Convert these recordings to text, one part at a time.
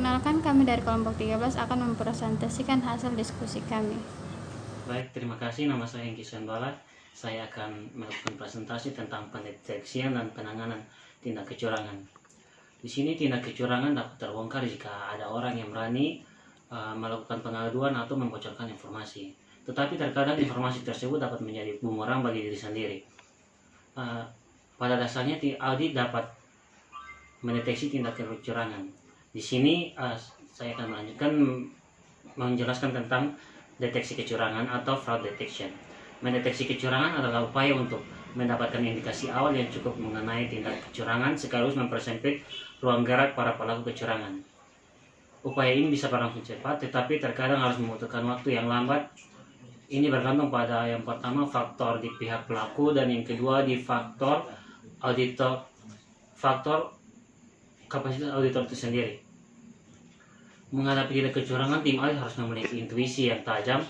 Perkenalkan, kami dari kelompok 13 akan mempresentasikan hasil diskusi kami. Baik, terima kasih. Nama saya Hengki Sembala. Saya akan melakukan presentasi tentang pendeteksian dan penanganan tindak kecurangan. Di sini tindak kecurangan dapat terbongkar jika ada orang yang berani melakukan pengaduan atau membocorkan informasi. Tetapi terkadang informasi tersebut dapat menjadi bumerang bagi diri sendiri. Pada dasarnya audit dapat mendeteksi tindak kecurangan. Di sini saya akan melanjutkan menjelaskan tentang deteksi kecurangan atau fraud detection. Mendeteksi kecurangan adalah upaya untuk mendapatkan indikasi awal yang cukup mengenai tindak kecurangan sekaligus mempersempit ruang gerak para pelaku kecurangan. Upaya ini bisa berlangsung cepat, tetapi terkadang harus membutuhkan waktu yang lambat. Ini bergantung pada yang pertama faktor di pihak pelaku dan yang kedua di faktor kapasitas auditor itu sendiri. Menghadapi tindak kecurangan, tim audit harus memiliki intuisi yang tajam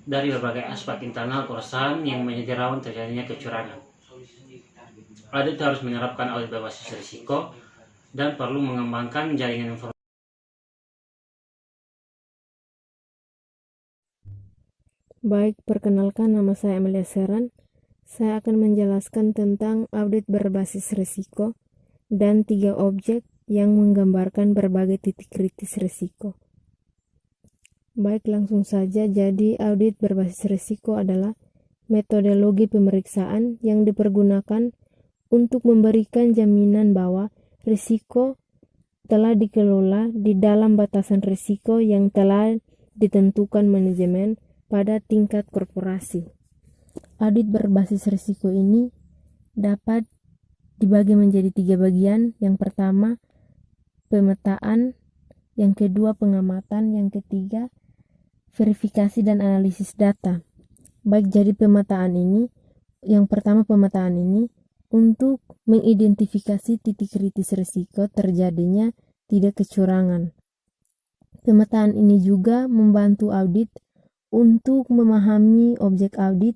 dari berbagai aspek internal perusahaan yang menjadi rawan terjadinya kecurangan. Audit harus menerapkan audit berbasis risiko dan perlu mengembangkan jaringan informasi. Baik, perkenalkan, nama saya Amelia Seran. Saya akan menjelaskan tentang audit berbasis risiko dan 3 objek yang menggambarkan berbagai titik kritis risiko. Baik, langsung saja. Jadi, audit berbasis risiko adalah metodologi pemeriksaan yang dipergunakan untuk memberikan jaminan bahwa risiko telah dikelola di dalam batasan risiko yang telah ditentukan manajemen pada tingkat korporasi. Audit berbasis risiko ini dapat dibagi menjadi 3 bagian. Yang pertama, pemetaan, yang kedua pengamatan, yang ketiga verifikasi dan analisis data. Baik, jadi yang pertama pemetaan ini untuk mengidentifikasi titik kritis risiko terjadinya tindak kecurangan. Pemetaan ini juga membantu audit untuk memahami objek audit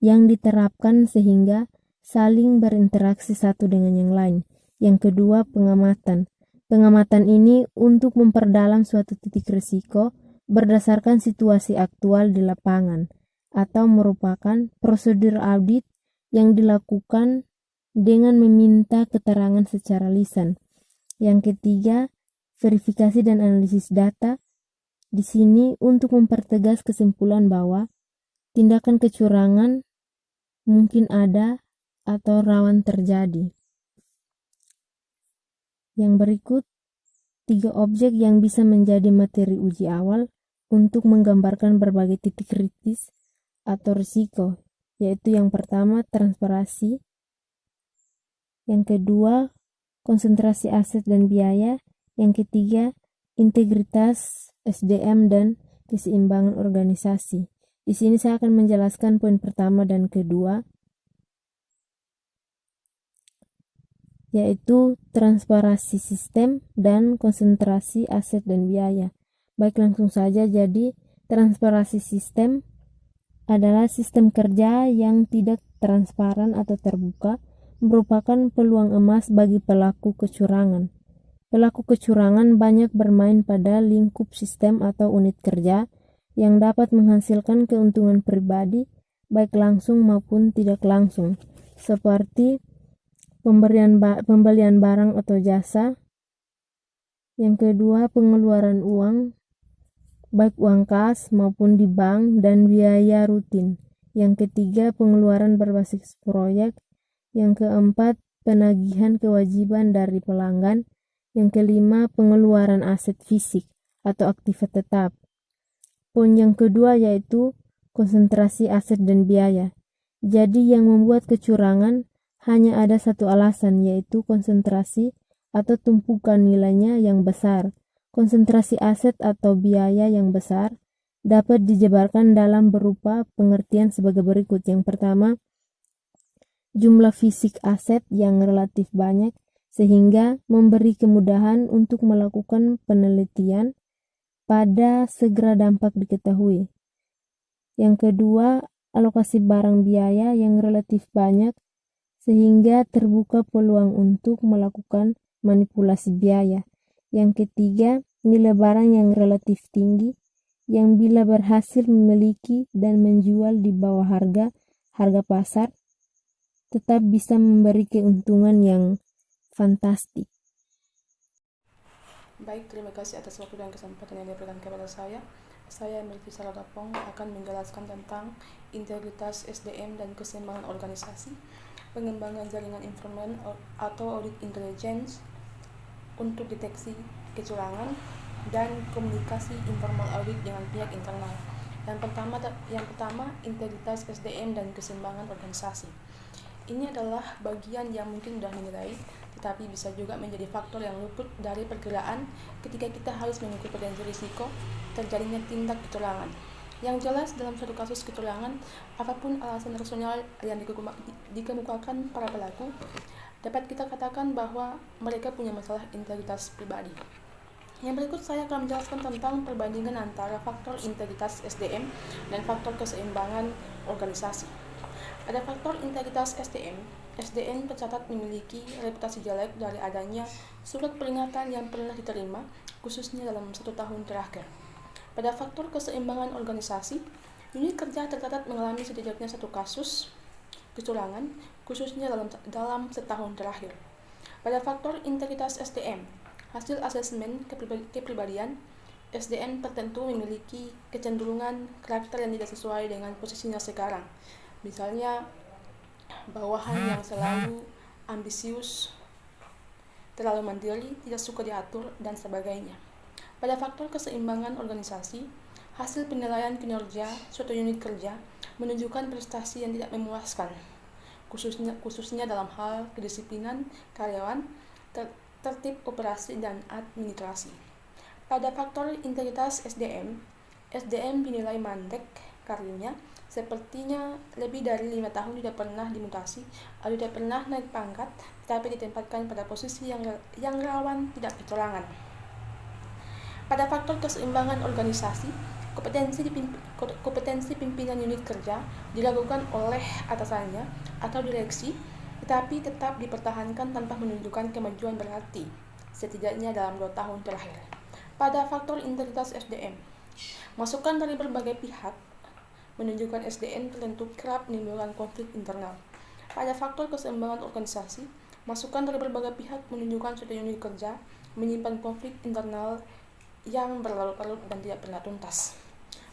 yang diterapkan sehingga saling berinteraksi satu dengan yang lain. Yang kedua, pengamatan. Pengamatan ini untuk memperdalam suatu titik risiko berdasarkan situasi aktual di lapangan atau merupakan prosedur audit yang dilakukan dengan meminta keterangan secara lisan. Yang ketiga, verifikasi dan analisis data. Di sini untuk mempertegas kesimpulan bahwa tindakan kecurangan mungkin ada atau rawan terjadi. Yang berikut 3 objek yang bisa menjadi materi uji awal untuk menggambarkan berbagai titik kritis atau risiko, yaitu yang pertama transparansi, yang kedua konsentrasi aset dan biaya, yang ketiga integritas SDM dan keseimbangan organisasi. Di sini saya akan menjelaskan poin pertama dan kedua, yaitu transparansi sistem dan konsentrasi aset dan biaya. Baik, langsung saja. Jadi, transparansi sistem adalah sistem kerja yang tidak transparan atau terbuka, merupakan peluang emas bagi pelaku kecurangan. Pelaku kecurangan banyak bermain pada lingkup sistem atau unit kerja yang dapat menghasilkan keuntungan pribadi, baik langsung maupun tidak langsung, seperti pembelian barang atau jasa. Yang kedua, pengeluaran uang, baik uang kas maupun di bank, dan biaya rutin. Yang ketiga, pengeluaran berbasis proyek. Yang keempat, penagihan kewajiban dari pelanggan. Yang kelima, pengeluaran aset fisik atau aktiva tetap. Poin yang kedua yaitu konsentrasi aset dan biaya. Jadi yang membuat kecurangan hanya ada satu alasan, yaitu konsentrasi atau tumpukan nilainya yang besar. Konsentrasi aset atau biaya yang besar dapat dijabarkan dalam berupa pengertian sebagai berikut. Yang pertama, jumlah fisik aset yang relatif banyak sehingga memberi kemudahan untuk melakukan penelitian pada segera dampak diketahui. Yang kedua, alokasi barang biaya yang relatif banyak sehingga terbuka peluang untuk melakukan manipulasi biaya. Yang ketiga, nilai barang yang relatif tinggi, yang bila berhasil memiliki dan menjual di bawah harga pasar, tetap bisa memberi keuntungan yang fantastik. Baik, terima kasih atas waktu dan kesempatan yang diberikan kepada saya. Saya Melvi Saladapong akan menjelaskan tentang integritas SDM dan keseimbangan organisasi, pengembangan jaringan informan atau audit intelligence untuk deteksi kecurangan, dan komunikasi informal audit dengan pihak internal. Yang pertama, integritas SDM dan keseimbangan organisasi. Ini adalah bagian yang mungkin mudah dinilai, tetapi bisa juga menjadi faktor yang luput dari perkiraan ketika kita harus mengukur potensi risiko terjadinya tindak kecurangan. Yang jelas, dalam suatu kasus kecurangan, apapun alasan rasional yang dikemukakan para pelaku, dapat kita katakan bahwa mereka punya masalah integritas pribadi. Yang berikut saya akan menjelaskan tentang perbandingan antara faktor integritas SDM dan faktor keseimbangan organisasi. Pada faktor integritas SDM tercatat memiliki reputasi jelek dari adanya surat peringatan yang pernah diterima, khususnya dalam 1 tahun terakhir. Pada faktor keseimbangan organisasi, unit kerja tercatat mengalami setidaknya 1 kasus kecurangan, khususnya dalam setahun terakhir. Pada faktor integritas SDM, hasil asesmen kepribadian, SDM tertentu memiliki kecenderungan karakter yang tidak sesuai dengan posisinya sekarang. Misalnya, bawahan yang selalu ambisius, terlalu mandiri, tidak suka diatur, dan sebagainya. Pada faktor keseimbangan organisasi, hasil penilaian kinerja suatu unit kerja menunjukkan prestasi yang tidak memuaskan, khususnya dalam hal kedisiplinan karyawan, tertib operasi, dan administrasi. Pada faktor integritas SDM dinilai mandek karirnya, sepertinya lebih dari 5 tahun tidak pernah dimutasi atau tidak pernah naik pangkat, tetapi ditempatkan pada posisi yang rawan tidak kecurangan. Pada faktor keseimbangan organisasi, kompetensi pimpinan unit kerja dilakukan oleh atasannya atau direksi, tetapi tetap dipertahankan tanpa menunjukkan kemajuan berarti, setidaknya dalam 2 tahun terakhir. Pada faktor integritas SDM, masukan dari berbagai pihak menunjukkan SDM tertentu kerap menimbulkan konflik internal. Pada faktor keseimbangan organisasi, masukan dari berbagai pihak menunjukkan suatu unit kerja menyimpan konflik internal yang berlarut-larut dan tidak pernah tuntas.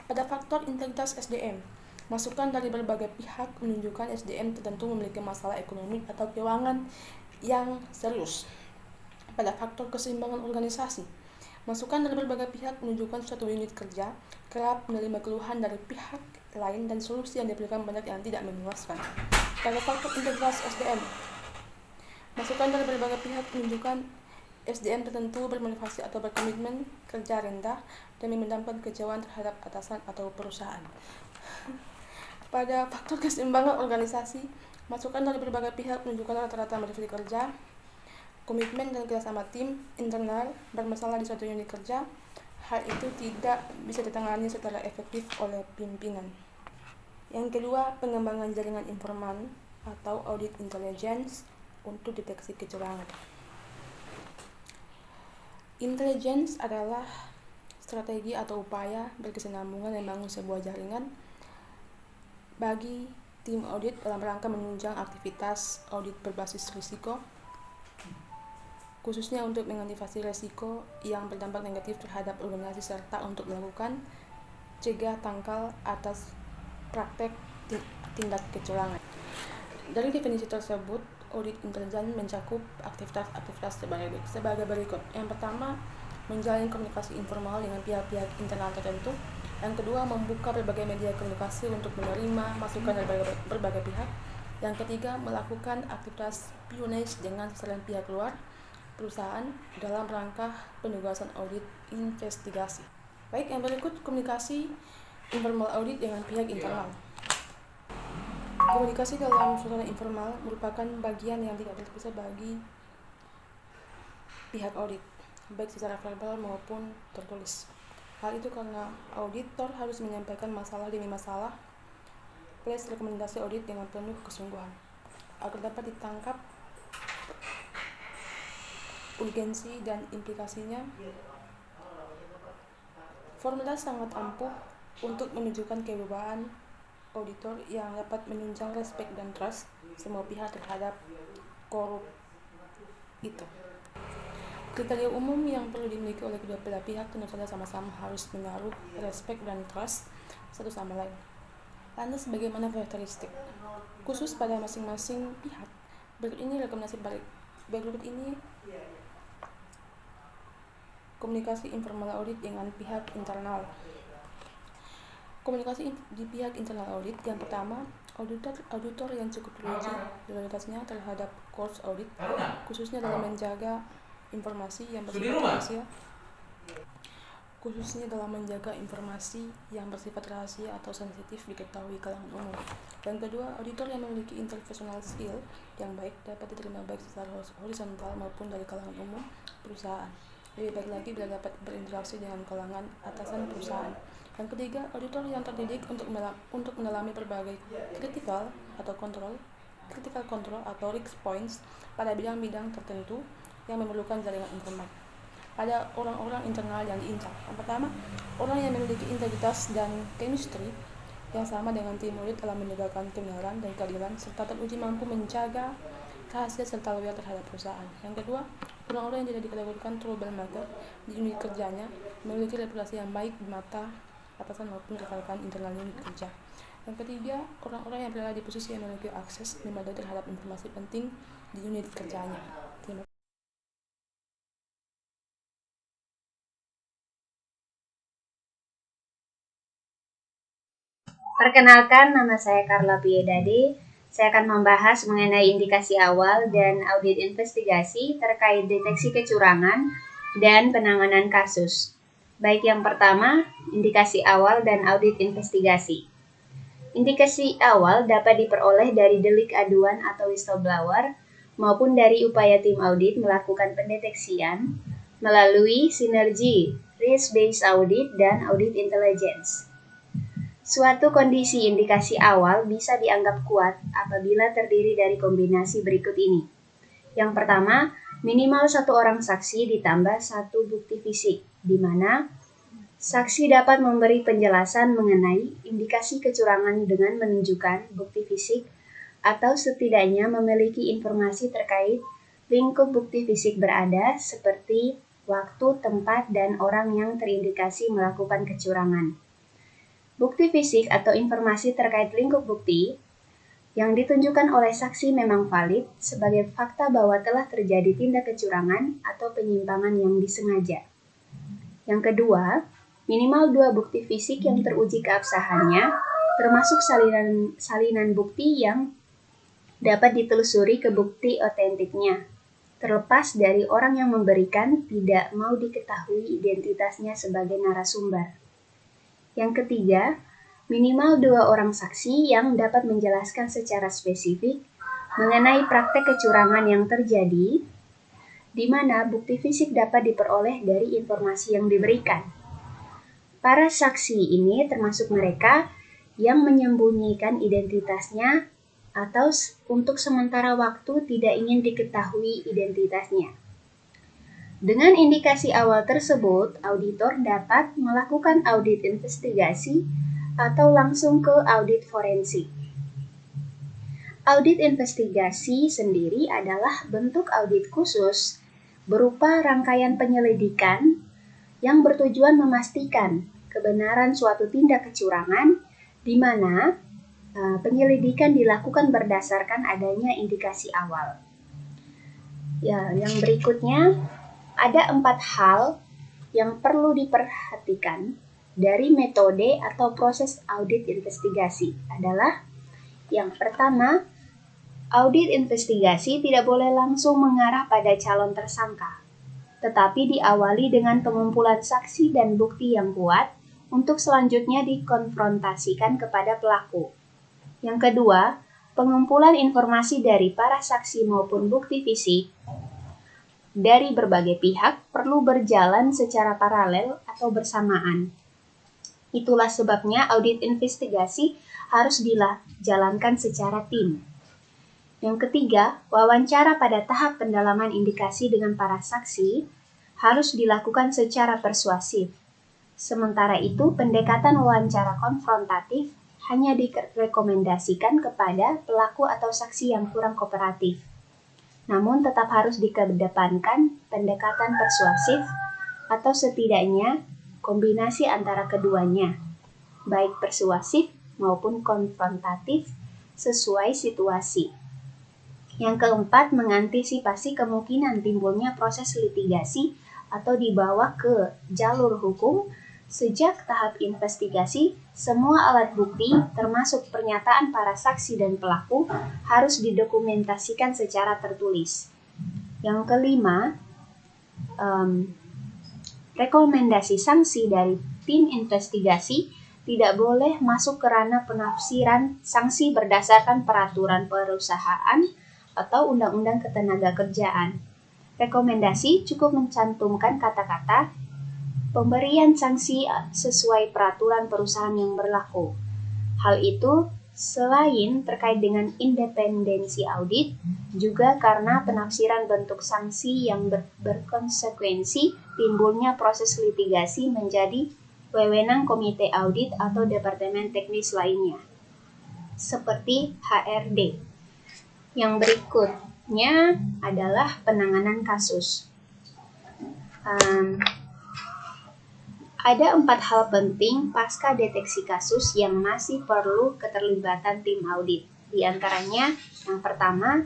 Pada faktor integritas SDM, masukan dari berbagai pihak menunjukkan SDM tertentu memiliki masalah ekonomi atau keuangan yang serius. Pada faktor keseimbangan organisasi, masukan dari berbagai pihak menunjukkan suatu unit kerja kerap menerima keluhan dari pihak lain dan solusi yang diberikan banyak yang tidak memuaskan. Pada faktor integritas SDM, masukan dari berbagai pihak menunjukkan SDM tertentu bermotivasi atau berkomitmen kerja rendah demi mendapat kekecewaan terhadap atasan atau perusahaan. Pada faktor keseimbangan organisasi, masukan dari berbagai pihak menunjukkan rata-rata motivasi kerja, komitmen dan kerjasama tim internal bermasalah di suatu unit kerja. Hal itu tidak bisa ditangani secara efektif oleh pimpinan. Yang kedua, pengembangan jaringan informan atau audit intelligence untuk deteksi kecurangan. Intelligence adalah strategi atau upaya berkesinambungan membangun sebuah jaringan bagi tim audit dalam rangka menunjang aktivitas audit berbasis risiko, khususnya untuk mengantisipasi risiko yang berdampak negatif terhadap organisasi serta untuk melakukan cegah tangkal atas praktek tindak kecurangan. Dari definisi tersebut, audit intelijen mencakup aktivitas sebagai berikut. Yang pertama, menjalin komunikasi informal dengan pihak-pihak internal tertentu. Yang kedua, membuka berbagai media komunikasi untuk menerima masukan dari berbagai pihak. Yang ketiga, melakukan aktivitas espionage dengan sasaran pihak luar perusahaan dalam rangka penugasan audit investigasi. Baik, yang berikut komunikasi informal audit dengan pihak internal. Komunikasi dalam suasana informal merupakan bagian yang tidak terpisah bagi pihak audit, baik secara verbal maupun tertulis. Hal itu karena auditor harus menyampaikan masalah demi masalah plus rekomendasi audit dengan penuh kesungguhan agar dapat ditangkap urgensi dan implikasinya. Formula sangat ampuh untuk menunjukkan kewibawaan auditor yang dapat menunjang respect dan trust semua pihak terhadap korup itu. Kriteria umum yang perlu dimiliki oleh kedua belah pihak tentu saja sama-sama harus menaruh respect dan trust satu sama lain. Lantas bagaimana karakteristik khusus pada masing-masing pihak? Berikut ini komunikasi informal audit dengan pihak internal. Komunikasi di pihak internal audit. Yang pertama, auditor yang cukup teruji loyalitasnya terhadap course audit, khususnya dalam menjaga informasi yang bersifat rahasia atau sensitif diketahui kalangan umum. Yang kedua, auditor yang memiliki interpersonal skill yang baik dapat diterima baik secara horizontal maupun dari kalangan umum perusahaan. Lebih baik lagi bila dapat berinteraksi dengan kalangan atasan perusahaan. Yang ketiga, auditor yang terdidik untuk mendalami berbagai critical control atau risk points pada bidang-bidang tertentu yang memerlukan jaringan informal. Ada orang-orang internal yang diincar. Yang pertama, orang yang memiliki integritas dan chemistry yang sama dengan tim audit dalam menegakkan kebenaran dan keadilan serta teruji mampu menjaga rahasia serta loyal terhadap perusahaan. Yang kedua, orang-orang yang tidak dikategorikan troublemaker di unit kerjanya memiliki reputasi yang baik di mata atasan maupun rekan-rekan internal unit kerja. Yang ketiga, orang-orang yang berada di posisi yang memiliki akses memadai terhadap informasi penting di unit kerjanya. Terima kasih. Perkenalkan, nama saya Carla Piedade. Saya akan membahas mengenai indikasi awal dan audit investigasi terkait deteksi kecurangan dan penanganan kasus. Baik, yang pertama, indikasi awal dan audit investigasi. Indikasi awal dapat diperoleh dari delik aduan atau whistleblower maupun dari upaya tim audit melakukan pendeteksian melalui sinergi risk-based audit dan audit intelligence. Suatu kondisi indikasi awal bisa dianggap kuat apabila terdiri dari kombinasi berikut ini. Yang pertama, minimal satu orang saksi ditambah satu bukti fisik, di mana saksi dapat memberi penjelasan mengenai indikasi kecurangan dengan menunjukkan bukti fisik atau setidaknya memiliki informasi terkait lingkup bukti fisik berada seperti waktu, tempat, dan orang yang terindikasi melakukan kecurangan. Bukti fisik atau informasi terkait lingkup bukti yang ditunjukkan oleh saksi memang valid sebagai fakta bahwa telah terjadi tindak kecurangan atau penyimpangan yang disengaja. Yang kedua, minimal 2 bukti fisik yang teruji keabsahannya, termasuk salinan bukti yang dapat ditelusuri ke bukti otentiknya, terlepas dari orang yang memberikan tidak mau diketahui identitasnya sebagai narasumber. Yang ketiga, minimal 2 orang saksi yang dapat menjelaskan secara spesifik mengenai praktek kecurangan yang terjadi, di mana bukti fisik dapat diperoleh dari informasi yang diberikan. Para saksi ini termasuk mereka yang menyembunyikan identitasnya atau untuk sementara waktu tidak ingin diketahui identitasnya. Dengan indikasi awal tersebut, auditor dapat melakukan audit investigasi atau langsung ke audit forensik. Audit investigasi sendiri adalah bentuk audit khusus berupa rangkaian penyelidikan yang bertujuan memastikan kebenaran suatu tindak kecurangan di mana penyelidikan dilakukan berdasarkan adanya indikasi awal. Ya, yang berikutnya ada 4 hal yang perlu diperhatikan dari metode atau proses audit investigasi adalah yang pertama, audit investigasi tidak boleh langsung mengarah pada calon tersangka, tetapi diawali dengan pengumpulan saksi dan bukti yang kuat untuk selanjutnya dikonfrontasikan kepada pelaku. Yang kedua, pengumpulan informasi dari para saksi maupun bukti fisik dari berbagai pihak perlu berjalan secara paralel atau bersamaan. Itulah sebabnya audit investigasi harus dijalankan secara tim. Yang ketiga, wawancara pada tahap pendalaman indikasi dengan para saksi harus dilakukan secara persuasif. Sementara itu, pendekatan wawancara konfrontatif hanya direkomendasikan kepada pelaku atau saksi yang kurang kooperatif. Namun tetap harus dikedepankan pendekatan persuasif atau setidaknya kombinasi antara keduanya, baik persuasif maupun konfrontatif sesuai situasi. Yang keempat, mengantisipasi kemungkinan timbulnya proses litigasi atau dibawa ke jalur hukum. Sejak tahap investigasi, semua alat bukti, termasuk pernyataan para saksi dan pelaku, harus didokumentasikan secara tertulis. Yang kelima, rekomendasi sanksi dari tim investigasi tidak boleh masuk ke ranah penafsiran sanksi berdasarkan peraturan perusahaan atau undang-undang ketenagakerjaan. Rekomendasi cukup mencantumkan kata-kata pemberian sanksi sesuai peraturan perusahaan yang berlaku. Hal itu selain terkait dengan independensi audit, juga karena penafsiran bentuk sanksi yang berkonsekuensi timbulnya proses litigasi menjadi wewenang komite audit atau departemen teknis lainnya, seperti HRD. Yang berikutnya adalah penanganan kasus. Ada 4 hal penting pasca deteksi kasus yang masih perlu keterlibatan tim audit. Di antaranya, yang pertama,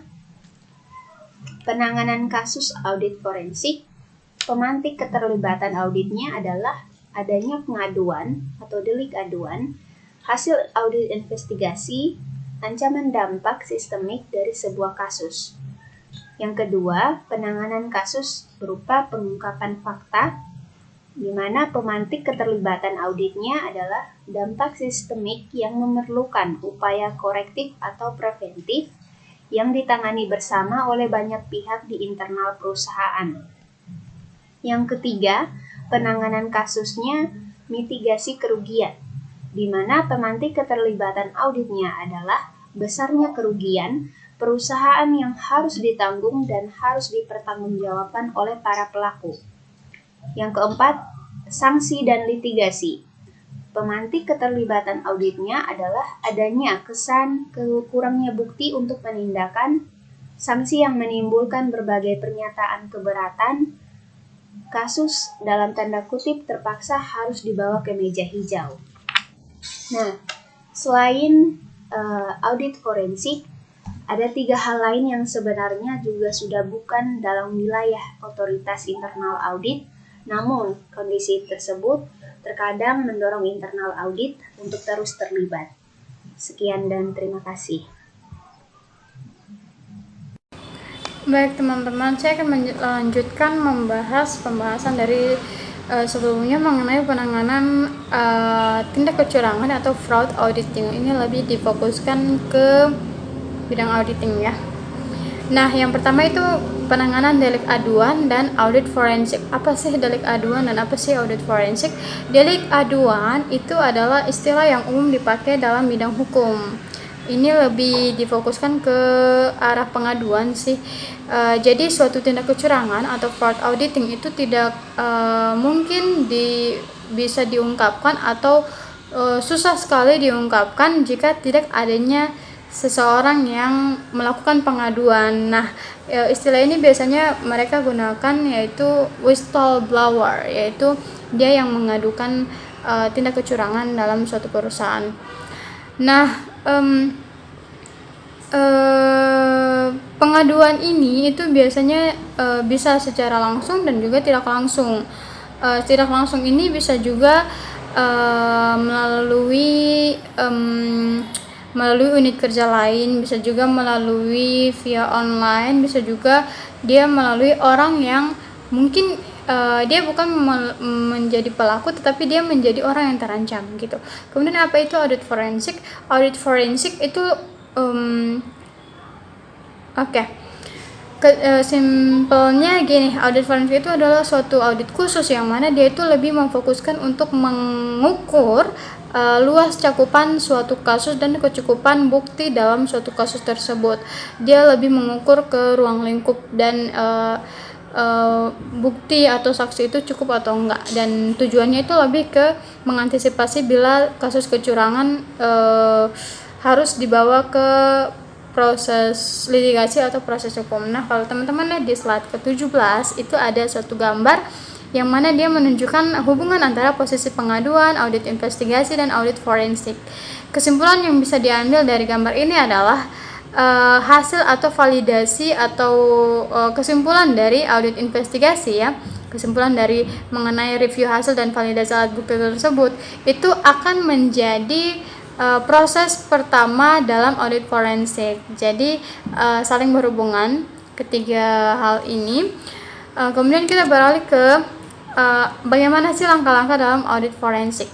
penanganan kasus audit forensik. Pemantik keterlibatan auditnya adalah adanya pengaduan atau delik aduan, hasil audit investigasi, ancaman dampak sistemik dari sebuah kasus. Yang kedua, penanganan kasus berupa pengungkapan fakta, di mana pemantik keterlibatan auditnya adalah dampak sistemik yang memerlukan upaya korektif atau preventif yang ditangani bersama oleh banyak pihak di internal perusahaan. Yang ketiga, penanganan kasusnya mitigasi kerugian, di mana pemantik keterlibatan auditnya adalah besarnya kerugian perusahaan yang harus ditanggung dan harus dipertanggungjawabkan oleh para pelaku. Yang keempat, sanksi dan litigasi. Pemantik keterlibatan auditnya adalah adanya kesan kurangnya bukti untuk penindakan, sanksi yang menimbulkan berbagai pernyataan keberatan, kasus dalam tanda kutip terpaksa harus dibawa ke meja hijau. Nah, selain audit forensik, ada 3 hal lain yang sebenarnya juga sudah bukan dalam wilayah otoritas internal audit, namun kondisi tersebut terkadang mendorong internal audit untuk terus terlibat. Sekian dan terima kasih. Baik teman-teman, saya akan melanjutkan membahas pembahasan dari sebelumnya mengenai penanganan tindak kecurangan atau fraud auditing. Ini lebih difokuskan ke bidang auditing ya. Nah, yang pertama itu penanganan delik aduan dan audit forensik. Apa sih delik aduan dan apa sih audit forensik? Delik aduan itu adalah istilah yang umum dipakai dalam bidang hukum. Ini lebih difokuskan ke arah pengaduan sih. Jadi suatu tindak kecurangan atau fraud auditing itu tidak mungkin bisa diungkapkan atau susah sekali diungkapkan jika tidak adanya seseorang yang melakukan pengaduan. Nah, istilah ini biasanya mereka gunakan yaitu whistleblower, yaitu dia yang mengadukan tindak kecurangan dalam suatu perusahaan. Nah, pengaduan ini itu biasanya bisa secara langsung dan juga tidak langsung. Tidak langsung ini bisa juga melalui unit kerja lain, bisa juga melalui via online, bisa juga dia melalui orang yang mungkin dia bukan menjadi pelaku tetapi dia menjadi orang yang terancam gitu. Kemudian apa itu audit forensik? Audit forensik itu Simpelnya gini, audit forensik itu adalah suatu audit khusus yang mana dia itu lebih memfokuskan untuk mengukur luas cakupan suatu kasus dan kecukupan bukti dalam suatu kasus tersebut. Dia lebih mengukur ke ruang lingkup dan bukti atau saksi itu cukup atau enggak, dan tujuannya itu lebih ke mengantisipasi bila kasus kecurangan harus dibawa ke proses litigasi atau proses hukum. Nah, kalau teman-teman lihat di slide ke-17 itu ada suatu gambar yang mana dia menunjukkan hubungan antara posisi pengaduan, audit investigasi, dan audit forensik. Kesimpulan yang bisa diambil dari gambar ini adalah hasil atau validasi atau kesimpulan dari audit investigasi ya, kesimpulan dari mengenai review hasil dan validasi alat bukti tersebut itu akan menjadi proses pertama dalam audit forensik. Jadi saling berhubungan ketiga hal ini. Kemudian kita beralih ke bagaimana sih langkah-langkah dalam audit forensik.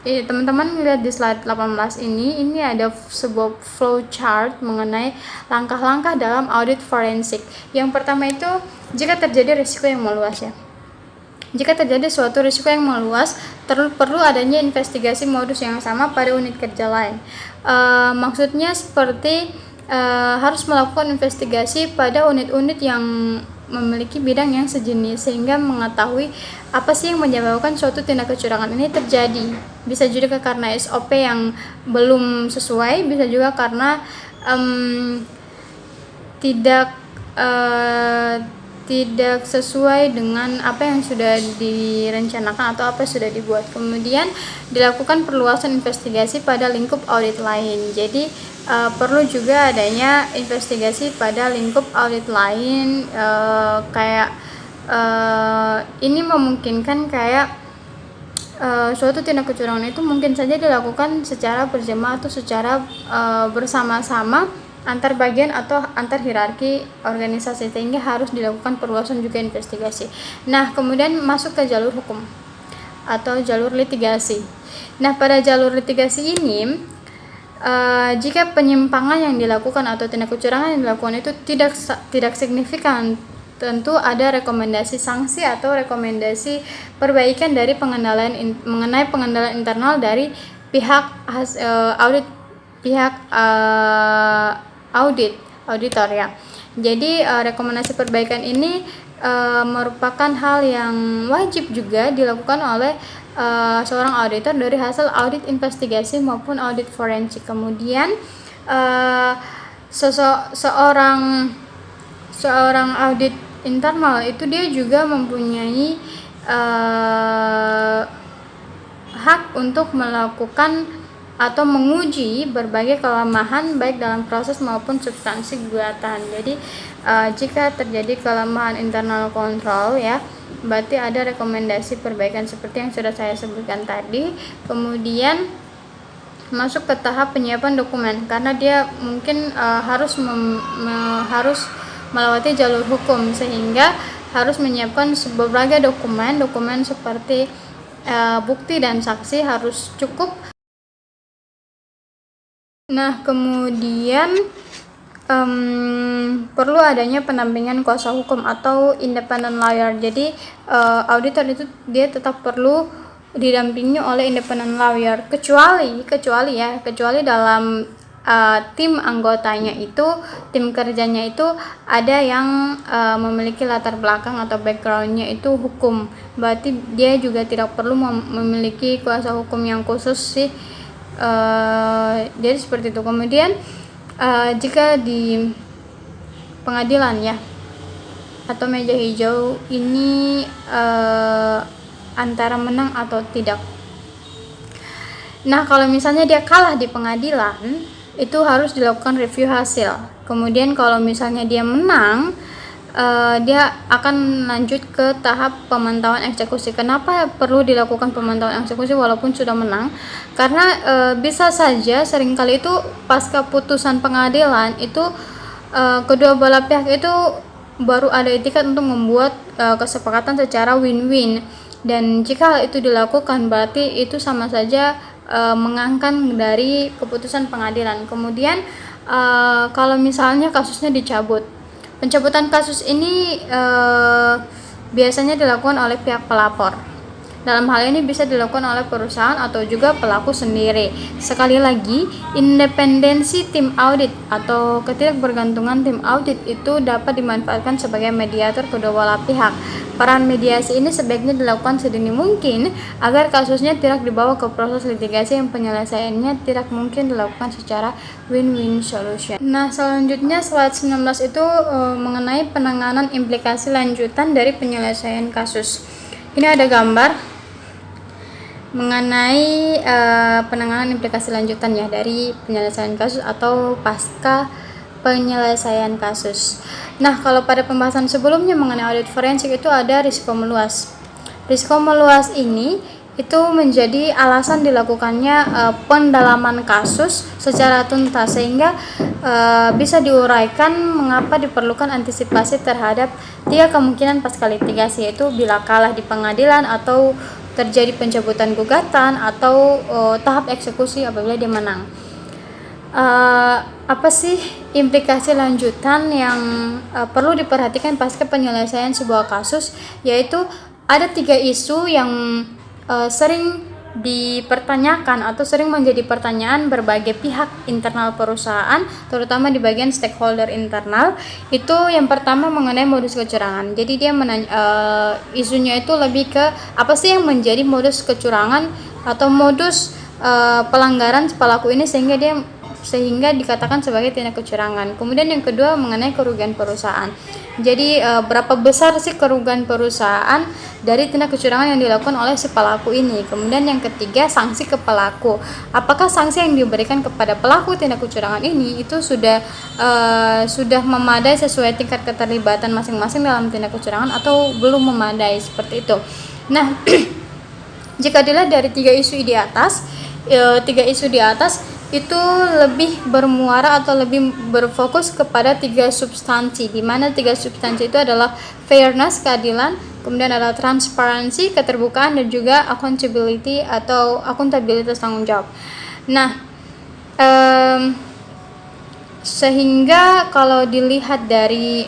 Teman-teman lihat di slide 18 ini ada sebuah flow chart mengenai langkah-langkah dalam audit forensik. Yang pertama itu jika terjadi risiko yang meluas ya. Jika terjadi suatu risiko yang meluas, perlu adanya investigasi modus yang sama pada unit kerja lain. Maksudnya seperti harus melakukan investigasi pada unit-unit yang memiliki bidang yang sejenis sehingga mengetahui apa sih yang menyebabkan suatu tindak kecurangan ini terjadi. Bisa juga karena SOP yang belum sesuai, bisa juga karena tidak sesuai dengan apa yang sudah direncanakan atau apa yang sudah dibuat. Kemudian dilakukan perluasan investigasi pada lingkup audit lain. Jadi perlu juga adanya investigasi pada lingkup audit lain, ini memungkinkan kayak suatu tindak kecurangan itu mungkin saja dilakukan secara berjamaah atau secara bersama-sama antar bagian atau antar hierarki organisasi, sehingga harus dilakukan perluasan juga investigasi. Nah, kemudian masuk ke jalur hukum atau jalur litigasi. Nah, pada jalur litigasi ini jika penyimpangan yang dilakukan atau tindak kecurangan yang dilakukan itu tidak signifikan, tentu ada rekomendasi sanksi atau rekomendasi perbaikan dari mengenai pengendalian internal dari pihak auditor ya. Jadi rekomendasi perbaikan ini merupakan hal yang wajib juga dilakukan oleh seorang auditor dari hasil audit investigasi maupun audit forensik. Kemudian seorang audit internal itu dia juga mempunyai hak untuk melakukan atau menguji berbagai kelemahan baik dalam proses maupun substansi gugatan. Jadi jika terjadi kelemahan internal kontrol ya, berarti ada rekomendasi perbaikan seperti yang sudah saya sebutkan tadi. Kemudian masuk ke tahap penyiapan dokumen, karena dia mungkin harus melewati jalur hukum, sehingga harus menyiapkan berbagai dokumen seperti bukti dan saksi harus cukup. Nah, kemudian perlu adanya pendampingan kuasa hukum atau independent lawyer. Jadi auditor itu dia tetap perlu didampingi oleh independent lawyer, kecuali dalam tim anggotanya itu, tim kerjanya itu ada yang memiliki latar belakang atau backgroundnya itu hukum. Berarti dia juga tidak perlu memiliki kuasa hukum yang khusus sih. Jadi seperti itu. Kemudian jika di pengadilan ya atau meja hijau ini antara menang atau tidak. Nah, kalau misalnya dia kalah di pengadilan, itu harus dilakukan review hasil. Kemudian kalau misalnya dia menang, dia akan lanjut ke tahap pemantauan eksekusi. Kenapa perlu dilakukan pemantauan eksekusi walaupun sudah menang? Karena bisa saja seringkali itu pasca putusan pengadilan itu kedua belah pihak itu baru ada itikat untuk membuat kesepakatan secara win-win, dan jika hal itu dilakukan berarti itu sama saja mengangkat dari keputusan pengadilan. Kemudian kalau misalnya kasusnya dicabut, Pencabutan kasus ini biasanya dilakukan oleh pihak pelapor. Dalam hal ini bisa dilakukan oleh perusahaan atau juga pelaku sendiri. Sekali lagi, independensi tim audit atau ketidakbergantungan tim audit itu dapat dimanfaatkan sebagai mediator kedua belah pihak. Peran mediasi ini sebaiknya dilakukan sedini mungkin agar kasusnya tidak dibawa ke proses litigasi yang penyelesaiannya tidak mungkin dilakukan secara win-win solution. Nah, selanjutnya slide 19 itu mengenai penanganan implikasi lanjutan dari penyelesaian kasus. Ini ada gambar mengenai penanganan implikasi lanjutan ya dari penyelesaian kasus atau pasca penyelesaian kasus. Nah, kalau pada pembahasan sebelumnya mengenai audit forensik itu ada risiko meluas. Risiko meluas ini itu menjadi alasan dilakukannya pendalaman kasus secara tuntas sehingga bisa diuraikan mengapa diperlukan antisipasi terhadap 3 kemungkinan pasca litigasi, yaitu bila kalah di pengadilan atau terjadi pencabutan gugatan atau tahap eksekusi apabila dia menang. Apa sih implikasi lanjutan yang perlu diperhatikan pasca penyelesaian sebuah kasus? Yaitu ada 3 isu yang sering dipertanyakan atau sering menjadi pertanyaan berbagai pihak internal perusahaan, terutama di bagian stakeholder internal. Itu yang pertama mengenai modus kecurangan. Jadi dia isunya itu lebih ke apa sih yang menjadi modus kecurangan atau modus pelanggaran pelaku ini sehingga dikatakan sebagai tindak kecurangan. Kemudian yang kedua mengenai kerugian perusahaan. Jadi berapa besar sih kerugian perusahaan dari tindak kecurangan yang dilakukan oleh si pelaku ini. Kemudian yang ketiga, sanksi ke pelaku. Apakah sanksi yang diberikan kepada pelaku tindak kecurangan ini itu sudah memadai sesuai tingkat keterlibatan masing-masing dalam tindak kecurangan atau belum memadai, seperti itu. Nah, jika dilihat dari 3 isu di atas itu lebih bermuara atau lebih berfokus kepada 3 substansi, di mana 3 substansi itu adalah fairness, keadilan, kemudian adalah transparansi, keterbukaan, dan juga accountability atau akuntabilitas tanggung jawab. Nah, sehingga kalau dilihat dari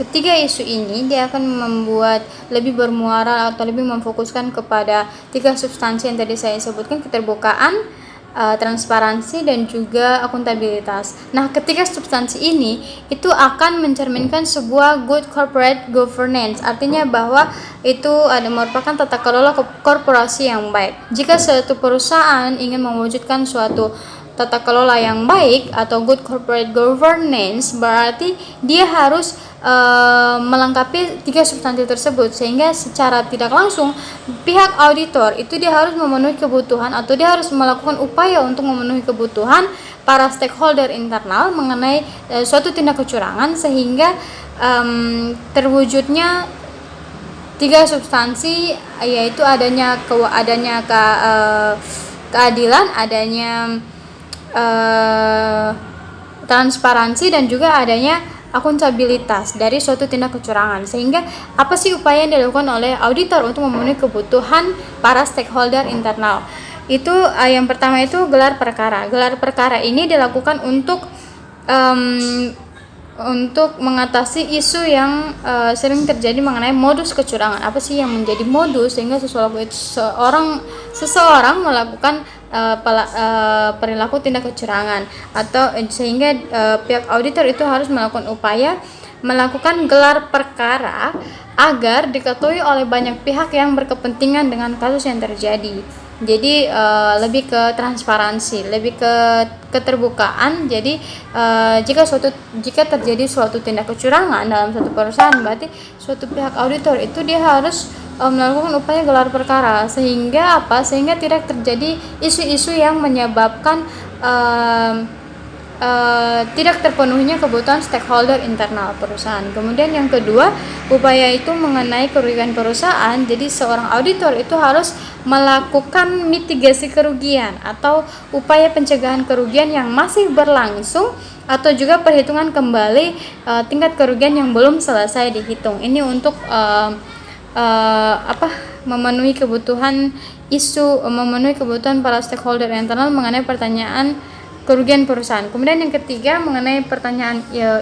ketiga isu ini, dia akan membuat lebih bermuara atau lebih memfokuskan kepada 3 substansi yang tadi saya sebutkan, keterbukaan, transparansi, dan juga akuntabilitas. Nah, ketiga substansi ini itu akan mencerminkan sebuah good corporate governance, artinya bahwa itu merupakan tata kelola korporasi yang baik. Jika suatu perusahaan ingin mewujudkan suatu tata kelola yang baik atau good corporate governance, berarti dia harus melengkapi 3 substansi tersebut, sehingga secara tidak langsung pihak auditor itu dia harus memenuhi kebutuhan atau dia harus melakukan upaya untuk memenuhi kebutuhan para stakeholder internal mengenai suatu tindak kecurangan, sehingga terwujudnya 3 substansi, yaitu adanya keadilan, adanya transparansi, dan juga adanya akuntabilitas dari suatu tindak kecurangan. Sehingga apa sih upaya yang dilakukan oleh auditor untuk memenuhi kebutuhan para stakeholder internal? Itu yang pertama itu gelar perkara. Gelar perkara ini dilakukan untuk mengatasi isu yang sering terjadi mengenai modus kecurangan. Apa sih yang menjadi modus sehingga seseorang melakukan perilaku tindak kecurangan, atau sehingga pihak auditor itu harus melakukan upaya melakukan gelar perkara agar diketahui oleh banyak pihak yang berkepentingan dengan kasus yang terjadi. Jadi lebih ke transparansi, lebih ke keterbukaan. Jadi jika terjadi suatu tindak kecurangan dalam suatu perusahaan, berarti suatu pihak auditor itu dia harus melakukan upaya gelar perkara, sehingga tidak terjadi isu-isu yang menyebabkan tidak terpenuhinya kebutuhan stakeholder internal perusahaan. Kemudian yang kedua, upaya itu mengenai kerugian perusahaan. Jadi seorang auditor itu harus melakukan mitigasi kerugian atau upaya pencegahan kerugian yang masih berlangsung, atau juga perhitungan kembali tingkat kerugian yang belum selesai dihitung. Ini untuk memenuhi kebutuhan para stakeholder internal mengenai pertanyaan kerugian perusahaan. Kemudian yang ketiga mengenai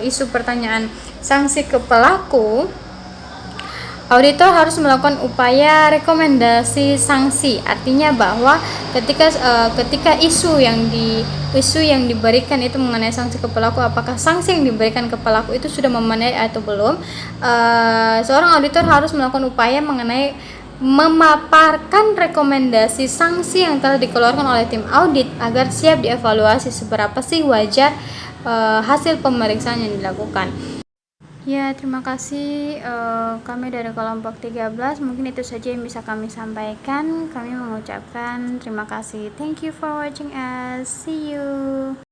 isu pertanyaan sanksi ke pelaku, auditor harus melakukan upaya rekomendasi sanksi. Artinya bahwa ketika isu yang diberikan itu mengenai sanksi ke pelaku, apakah sanksi yang diberikan ke pelaku itu sudah memenuhi atau belum, seorang auditor harus melakukan upaya mengenai memaparkan rekomendasi sanksi yang telah dikeluarkan oleh tim audit agar siap dievaluasi seberapa sih wajar hasil pemeriksaan yang dilakukan. Ya, terima kasih kami dari kelompok 13. Mungkin itu saja yang bisa kami sampaikan. Kami mengucapkan terima kasih. Thank you for watching us. See you.